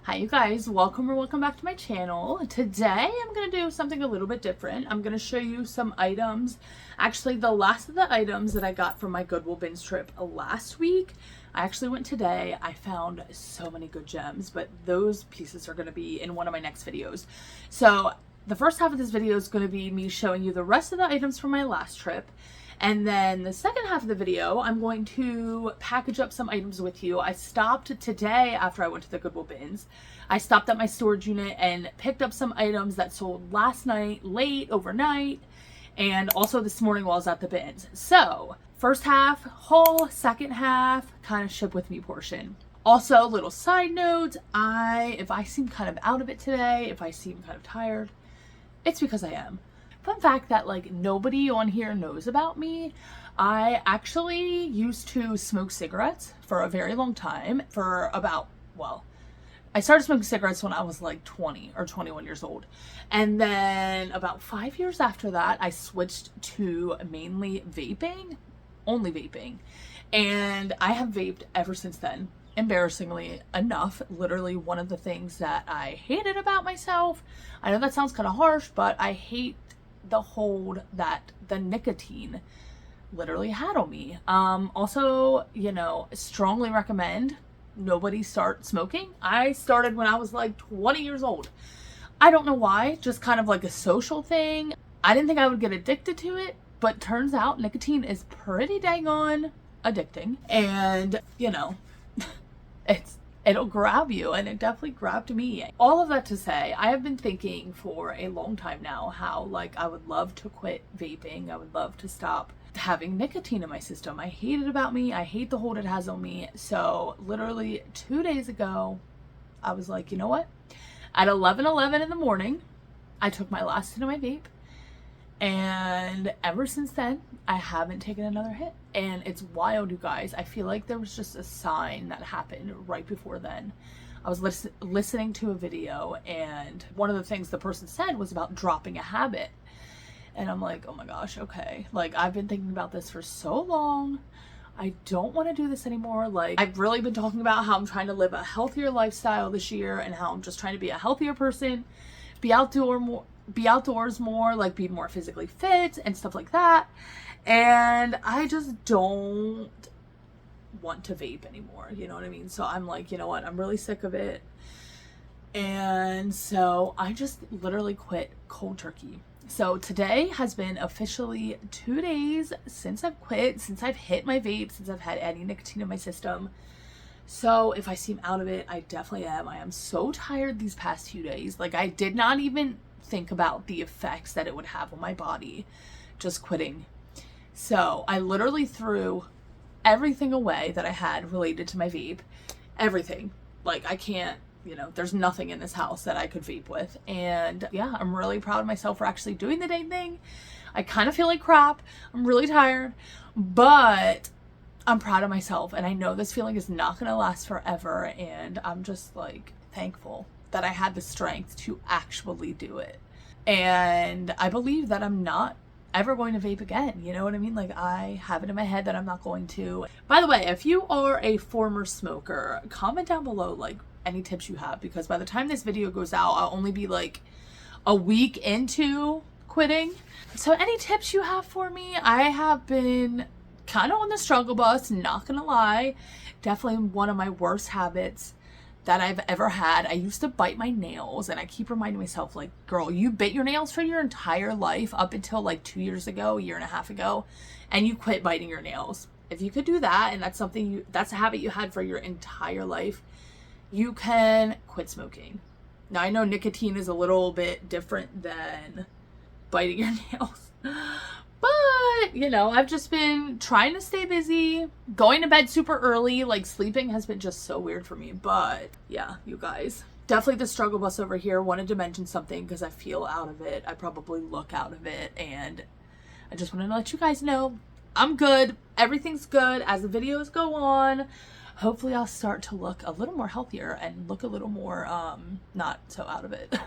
Hi you guys, welcome back to my channel. Today I'm going to do something a little bit different. I'm going to show you some items, actually the last of the items that I got from my Goodwill bins trip last week. I actually went today. I found so many good gems, but those pieces are going to be in one of my next videos. So the first half of this video is going to be me showing you the rest of the items from my last trip. And then the second half of the video, I'm going to package up some items with you. I stopped today after I went to the Goodwill bins. I stopped at my storage unit and picked up some items that sold last night, late, overnight, and also this morning while I was at the bins. So, first half, haul, second half, kind of ship with me portion. Also, little side note, if I seem kind of out of it today, if I seem kind of tired, it's because I am. Fun fact that like nobody on here knows about me. I actually used to smoke cigarettes for a very long time, for about, well, I started smoking cigarettes when I was like 20 or 21 years old. And then about 5 years after that, I switched to mainly vaping, only vaping. And I have vaped ever since then. Embarrassingly enough, literally one of the things that I hated about myself, I know that sounds kind of harsh, but I hate the hold that the nicotine literally had on me. Also, you know, strongly recommend nobody start smoking. I started when I was like 20 years old. I don't know why, just kind of like a social thing. I didn't think I would get addicted to it, but turns out nicotine is pretty dang on addicting. And, you know, it'll grab you, and it definitely grabbed me. All of that to say, I have been thinking for a long time now how like I would love to quit vaping. I would love to stop having nicotine in my system. I hate it about me. I hate the hold it has on me. So literally 2 days ago, I was like, you know what? At 11:11 in the morning, I took my last hit of my vape. And ever since then, I haven't taken another hit. And it's wild, you guys. I feel like there was just a sign that happened right before then. I was listening to a video, and one of the things the person said was about dropping a habit. And I'm like, oh my gosh, okay. Like, I've been thinking about this for so long. I don't want to do this anymore. Like, I've really been talking about how I'm trying to live a healthier lifestyle this year and how I'm just trying to be a healthier person, be outdoors more, like be more physically fit and stuff like that. And I just don't want to vape anymore, you know what I mean? So I'm like, you know what, I'm really sick of it. And so I just literally quit cold turkey. So today has been officially 2 days since I've quit, since I've hit my vape, since I've had any nicotine in my system. So if I seem out of it, I definitely am. I am so tired these past few days. Like, I did not even think about the effects that it would have on my body just quitting. So I literally threw everything away that I had related to my vape. Everything. Like, I can't, you know, there's nothing in this house that I could vape with. And yeah, I'm really proud of myself for actually doing the dang thing. I kind of feel like crap. I'm really tired, but I'm proud of myself, and I know this feeling is not going to last forever, and I'm just like thankful that I had the strength to actually do it. And I believe that I'm not ever going to vape again. You know what I mean? Like, I have it in my head that I'm not going to. By the way, if you are a former smoker, comment down below like any tips you have, because by the time this video goes out, I'll only be like a week into quitting. So any tips you have for me? I have been kind of on the struggle bus, not gonna lie. Definitely one of my worst habits that I've ever had. I used to bite my nails, and I keep reminding myself, like, girl, you bit your nails for your entire life up until like 2 years ago, a year and a half ago, and you quit biting your nails. If you could do that, and that's something that's a habit you had for your entire life, you can quit smoking. Now, I know nicotine is a little bit different than biting your nails, but, you know, I've just been trying to stay busy, going to bed super early. Like, sleeping has been just so weird for me. But yeah, you guys, definitely the struggle bus over here. Wanted to mention something because I feel out of it. I probably look out of it, and I just wanted to let you guys know I'm good. Everything's good. As the videos go on, hopefully I'll start to look a little more healthier and look a little more not so out of it.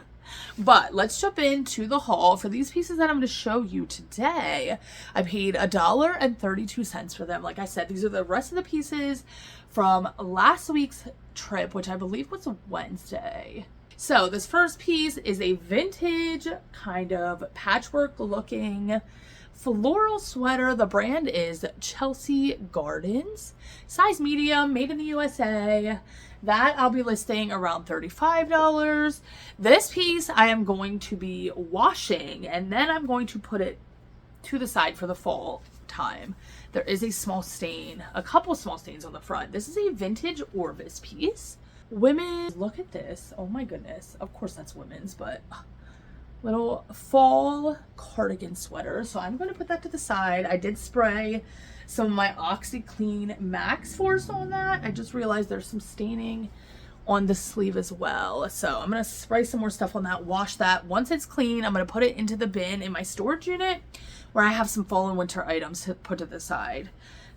But let's jump into the haul. For these pieces that I'm going to show you today, I paid $1.32 for them. Like I said, these are the rest of the pieces from last week's trip, which I believe was a Wednesday. So this first piece is a vintage kind of patchwork looking floral sweater. The brand is Chelsea Gardens, size medium, made in the USA. That I'll be listing around $35. This piece I am going to be washing, and then I'm going to put it to the side for the fall time. There is a small stain, a couple small stains on the front. This is a vintage Orvis piece. Women, look at this. Oh my goodness. Of course that's women's, but little fall cardigan sweater. So I'm going to put that to the side. I did spray some of my OxyClean Max Force on that. I just realized there's some staining on the sleeve as well. So I'm going to spray some more stuff on that, wash that. Once it's clean, I'm going to put it into the bin in my storage unit where I have some fall and winter items to put to the side.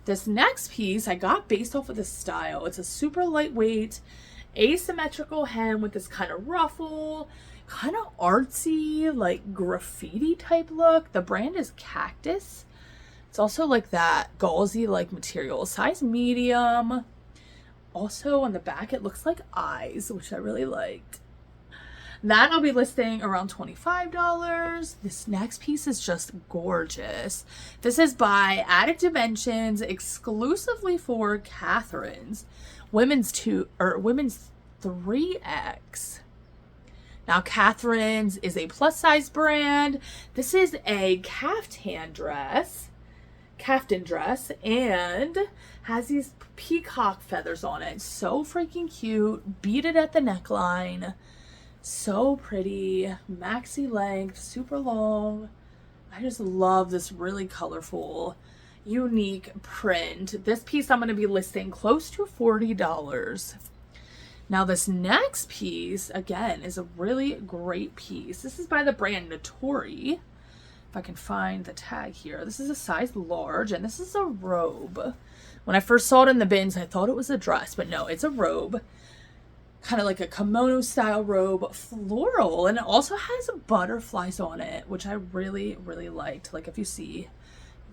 This next piece I got based off of the style. It's a super lightweight, asymmetrical hem with this kind of ruffle, kind of artsy, like graffiti type look. The brand is Cactus. It's also like that gauzy like material, size medium. Also on the back it looks like eyes, which I really liked. That I'll be listing around $25. This next piece is just gorgeous. This is by Added Dimensions, exclusively for Catherine's women's 3X. Now Catherine's is a plus size brand. This is a caftan dress, and has these peacock feathers on it. So freaking cute. Beaded at the neckline. So pretty. Maxi length, super long. I just love this really colorful, unique print. This piece I'm going to be listing close to $40. Now this next piece, again, is a really great piece. This is by the brand Notori. If I can find the tag here. This is a size large, and this is a robe. When I first saw it in the bins, I thought it was a dress, but no, it's a robe. Kind of like a kimono style robe, floral, and it also has butterflies on it, which I really, really liked. Like if you see,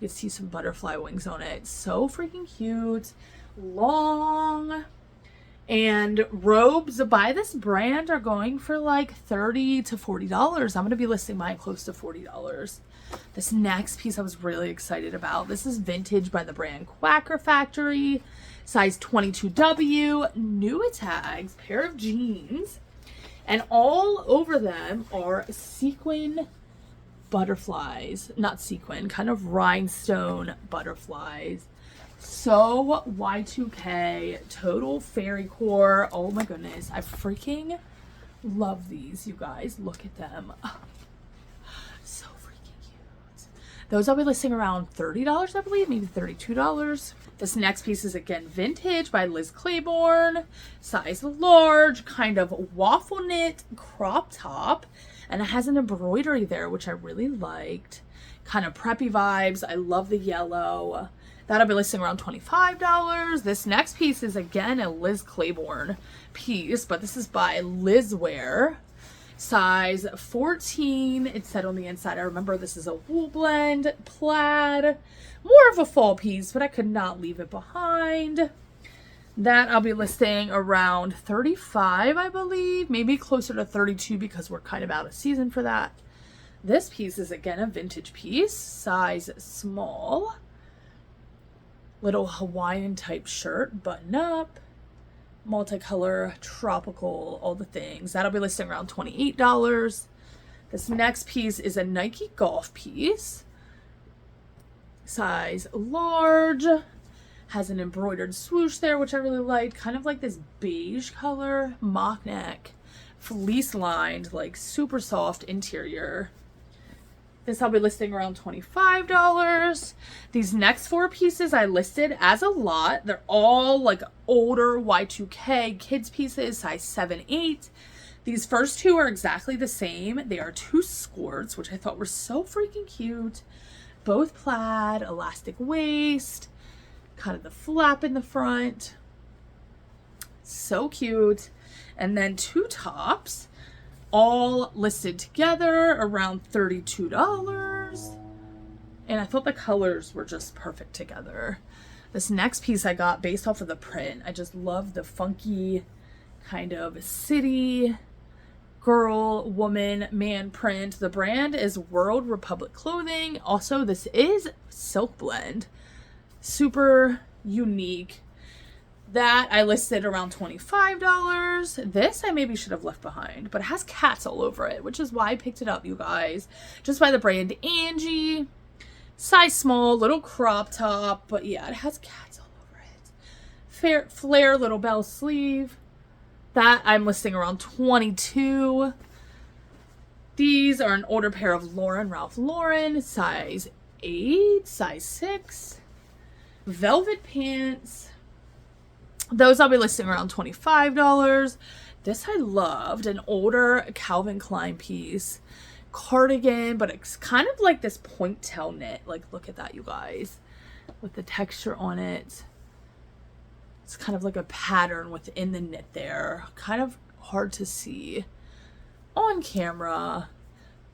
you can see some butterfly wings on it. So freaking cute, long. And robes by this brand are going for like $30 to $40. I'm going to be listing mine close to $40. This next piece I was really excited about. This is vintage by the brand Quacker Factory, size 22W, new tags, pair of jeans, and all over them are sequin butterflies. Not sequin, kind of rhinestone butterflies. So Y2K, total fairy core. Oh my goodness, I freaking love these, you guys. Look at them. So freaking cute. Those I'll be listing around $30, I believe, maybe $32. This next piece is again vintage by Liz Claiborne, size large, kind of waffle knit crop top, and it has an embroidery there, which I really liked. Kind of preppy vibes. I love the yellow. That'll be listing around $25. This next piece is again a Liz Claiborne piece, but this is by Lizwear, size 14. It said on the inside, I remember this is a wool blend, plaid, more of a fall piece, but I could not leave it behind. That I'll be listing around $35, I believe, maybe closer to $32 because we're kind of out of season for that. This piece is again a vintage piece, size small. Little Hawaiian type shirt, button up, multicolor, tropical, all the things. That'll be listing around $28. This next piece is a Nike golf piece, size large, has an embroidered swoosh there, which I really liked, kind of like this beige color, mock neck, fleece lined, like super soft interior. This I'll be listing around $25. These next four pieces I listed as a lot. They're all like older Y2K kids pieces, size 7, 8. These first two are exactly the same. They are two skirts, which I thought were so freaking cute. Both plaid, elastic waist, kind of the flap in the front. So cute. And then two tops, all listed together around $32. And I thought the colors were just perfect together. This next piece I got based off of the print. I just love the funky kind of city, girl, woman, man print. The brand is World Republic Clothing. Also, this is silk blend. Super unique. That I listed around $25. This I maybe should have left behind, but it has cats all over it, which is why I picked it up, you guys. Just by the brand Angie. Size small, little crop top, but yeah, it has cats all over it. Flare little bell sleeve. That I'm listing around $22. These are an older pair of Ralph Lauren, size 8, size 6. Velvet pants. Those I'll be listing around $25. This I loved, an older Calvin Klein piece. Cardigan, but it's kind of like this point tail knit. Like, look at that, you guys. With the texture on it. It's kind of like a pattern within the knit there. Kind of hard to see on camera.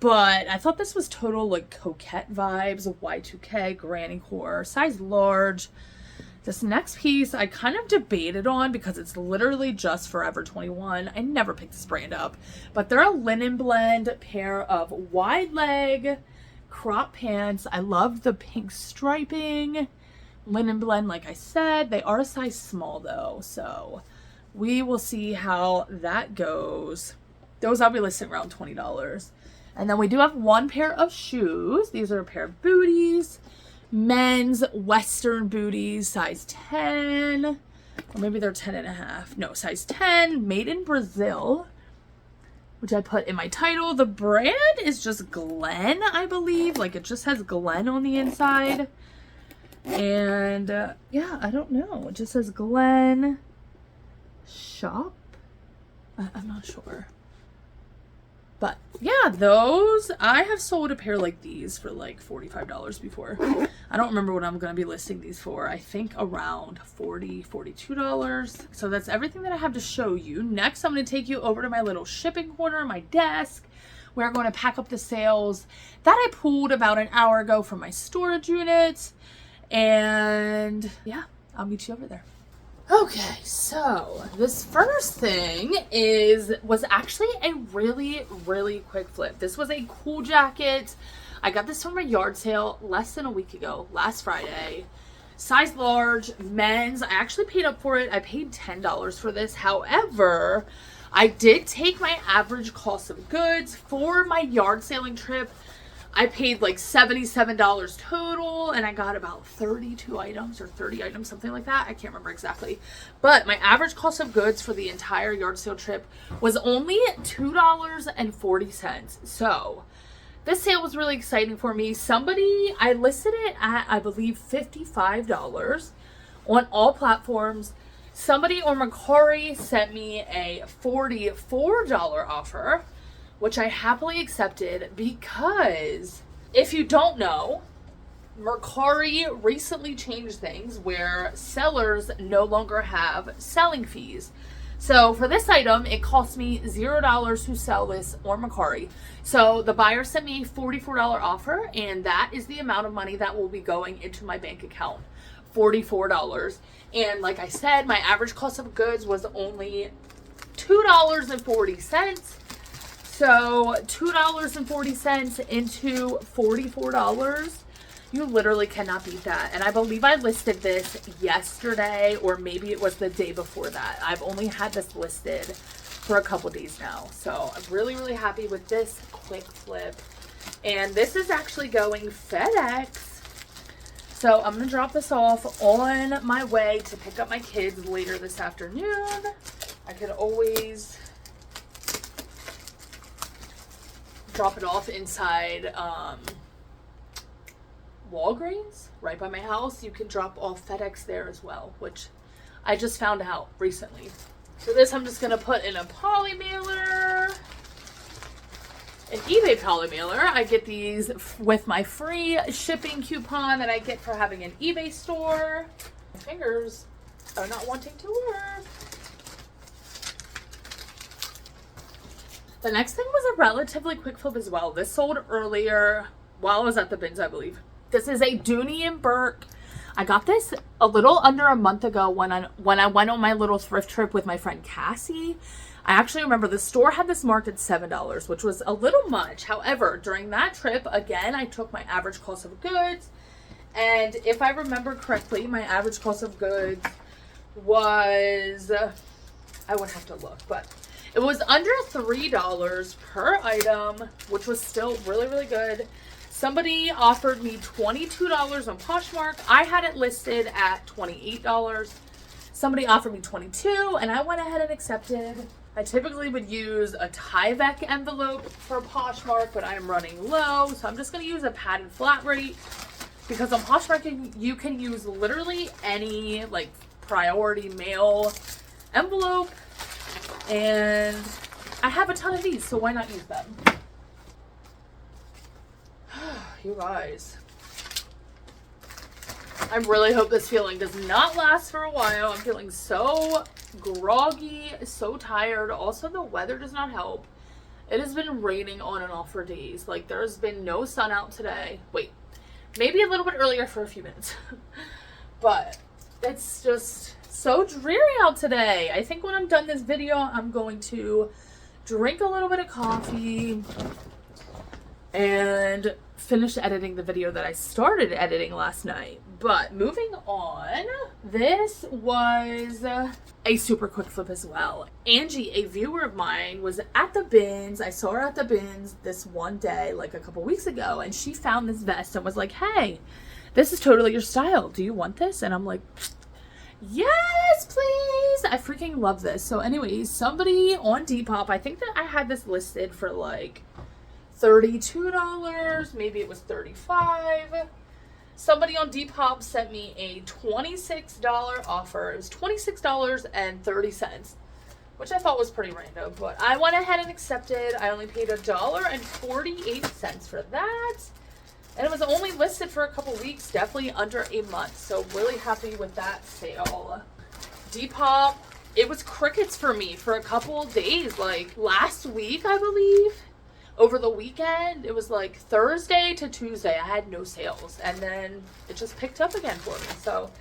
But I thought this was total like coquette vibes of Y2K, granny core, size large. This next piece I kind of debated on because it's literally just Forever 21. I never picked this brand up, but they're a linen blend pair of wide leg crop pants. I love the pink striping. Linen blend, like I said. They are a size small though, so we will see how that goes. Those I'll be listing around $20. And then we do have one pair of shoes. These are a pair of booties. Men's Western booties, size 10, or maybe they're 10 and a half. No, size 10, made in Brazil, which I put in my title. The brand is just Glen, I believe. Like, it just has Glen on the inside. And yeah, I don't know. It just says Glen shop. I'm not sure. But yeah, those, I have sold a pair like these for like $45 before. I don't remember what I'm going to be listing these for. I think around $40, $42. So that's everything that I have to show you. Next, I'm going to take you over to my little shipping corner, my desk. We're going to pack up the sales that I pulled about an hour ago from my storage unit. And yeah, I'll meet you over there. Okay, so this first thing was actually a really quick flip. This was a cool jacket. I got this from a yard sale less than a week ago, last Friday. Size large, men's. I actually paid up for it. I paid $10 for this. However, I did take my average cost of goods for my yard sailing trip. I paid like $77 total, and I got about 32 items or 30 items, something like that. I can't remember exactly. But my average cost of goods for the entire yard sale trip was only $2.40. So this sale was really exciting for me. I listed it at, I believe, $55 on all platforms. Somebody on Mercari sent me a $44 offer, which I happily accepted because, if you don't know, Mercari recently changed things where sellers no longer have selling fees. So for this item, it cost me $0 to sell this on Mercari. So the buyer sent me a $44 offer, and that is the amount of money that will be going into my bank account, $44. And like I said, my average cost of goods was only $2.40. So $2.40 into $44, you literally cannot beat that. And I believe I listed this yesterday, or maybe it was the day before that. I've only had this listed for a couple days now. So I'm really happy with this quick flip. And this is actually going FedEx. So I'm going to drop this off on my way to pick up my kids later this afternoon. I could always drop it off inside Walgreens right by my house. You can drop off FedEx there as well, which I just found out recently. So this I'm just going to put in a poly mailer, an eBay poly mailer. I get these with my free shipping coupon that I get for having an eBay store. My fingers are not wanting to work. The next thing was a relatively quick flip as well. This sold earlier while I was at the bins, I believe. This is a Dooney & Burke. I got this a little under a month ago when I went on my little thrift trip with my friend Cassie. I actually remember the store had this marked at $7, which was a little much. However, during that trip, again, I took my average cost of goods. And if I remember correctly, my average cost of goods was, I would have to look, but it was under $3 per item, which was still really, really good. Somebody offered me $22 on Poshmark. I had it listed at $28. Somebody offered me $22, and I went ahead and accepted. I typically would use a Tyvek envelope for Poshmark, but I am running low, so I'm just going to use a padded flat rate, because on Poshmark you can use literally any like priority mail envelope, and I have a ton of these, so why not use them? You guys, I really hope this feeling does not last for a while. I'm feeling so groggy, so tired. Also, the weather does not help. It has been raining on and off for days. Like, there's been no sun out today. Wait, maybe a little bit earlier for a few minutes. But it's just so dreary out today. I think when I'm done this video, I'm going to drink a little bit of coffee and finish editing the video that I started editing last night. But moving on, this was a super quick flip as well. Angie, a viewer of mine, was at the bins. I saw her at the bins this one day, like a couple weeks ago, and she found this vest and was like, hey, this is totally your style. Do you want this? And I'm like, yes, please. I freaking love this. So anyways, somebody on Depop, I think that I had this listed for like $32, maybe it was $35. Somebody on Depop sent me a $26 offer. It was $26.30, which I thought was pretty random, but I went ahead and accepted. I only paid $1.48 for that, and it was only listed for a couple weeks, definitely under a month, so really happy with that sale. Depop, it was crickets for me for a couple days, like last week, I believe. Over the weekend, it was like Thursday to Tuesday, I had no sales, and then it just picked up again for me. So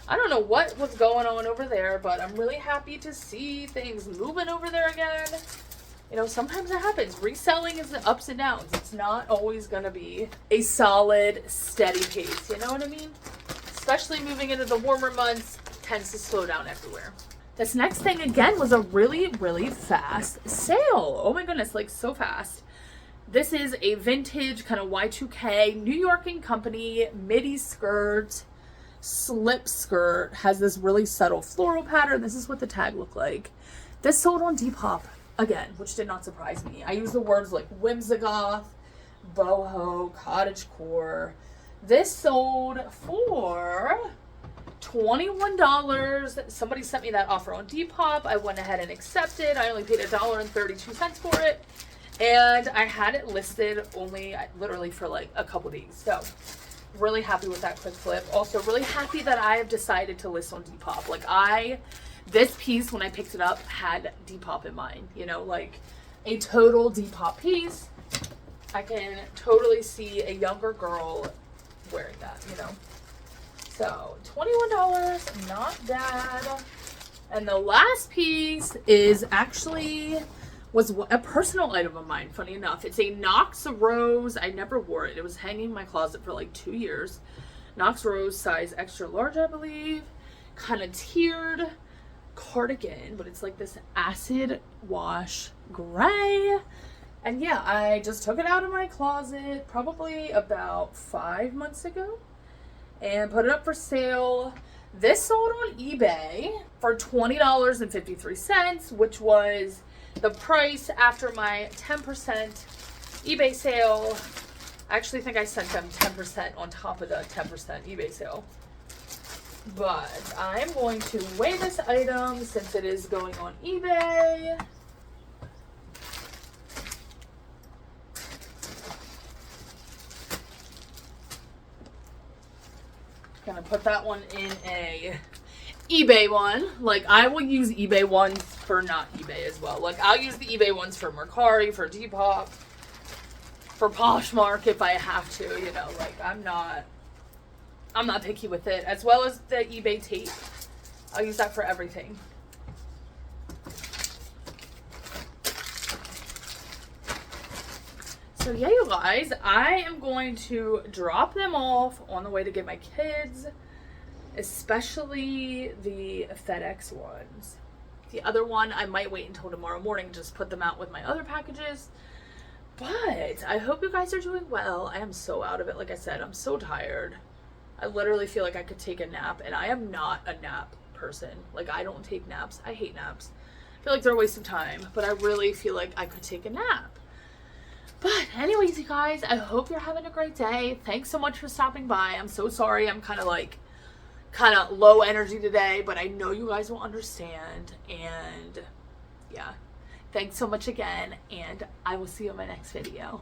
I don't know what was going on over there, but I'm really happy to see things moving over there again. You know, sometimes it happens. Reselling is the ups and downs. It's not always going to be a solid, steady pace. You know what I mean? Especially moving into the warmer months, tends to slow down everywhere. This next thing, again, was a really, really fast sale. Oh my goodness, like so fast. This is a vintage kind of Y2K New York & Company midi skirt, slip skirt. Has this really subtle floral pattern. This is what the tag looked like. This sold on Depop again, which did not surprise me. I use the words like whimsigoth, boho, cottagecore. This sold for $21. Somebody sent me that offer on Depop. I went ahead and accepted. I only paid $1.32 for it. And I had it listed only literally for like a couple days. So really happy with that quick flip. Also really happy that I have decided to list on Depop. Like this piece, when I picked it up, had Depop in mind. You know, like a total Depop piece. I can totally see a younger girl wearing that, you know. So $21, not bad. And the last piece is actually was a personal item of mine, funny enough. It's a Knox Rose. I never wore it. It was hanging in my closet for like 2 years. Knox Rose, size extra large, I believe. Kind of tiered cardigan, but it's like this acid wash gray. And yeah, I just took it out of my closet probably about 5 months ago and put it up for sale. This sold on eBay for $20.53, which was the price after my 10% eBay sale. I actually think I sent them 10% on top of the 10% eBay sale. But I'm going to weigh this item since it is going on eBay. Gonna put that one in a eBay one. Like, I will use eBay ones for not eBay as well. Like, I'll use the eBay ones for Mercari, for Depop, for Poshmark if I have to, you know. Like, I'm not I'm not picky with it. As well as the eBay tape. I'll use that for everything. So yeah, you guys, I am going to drop them off on the way to get my kids, especially the FedEx ones. The other one, I might wait until tomorrow morning to just put them out with my other packages. But I hope you guys are doing well. I am so out of it. Like I said, I'm so tired. I literally feel like I could take a nap, and I am not a nap person. Like, I don't take naps. I hate naps. I feel like they're a waste of time, but I really feel like I could take a nap. But anyways, you guys, I hope you're having a great day. Thanks so much for stopping by. I'm so sorry. I'm kind of low energy today, but I know you guys will understand. And yeah, thanks so much again, and I will see you in my next video.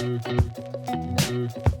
Thank you.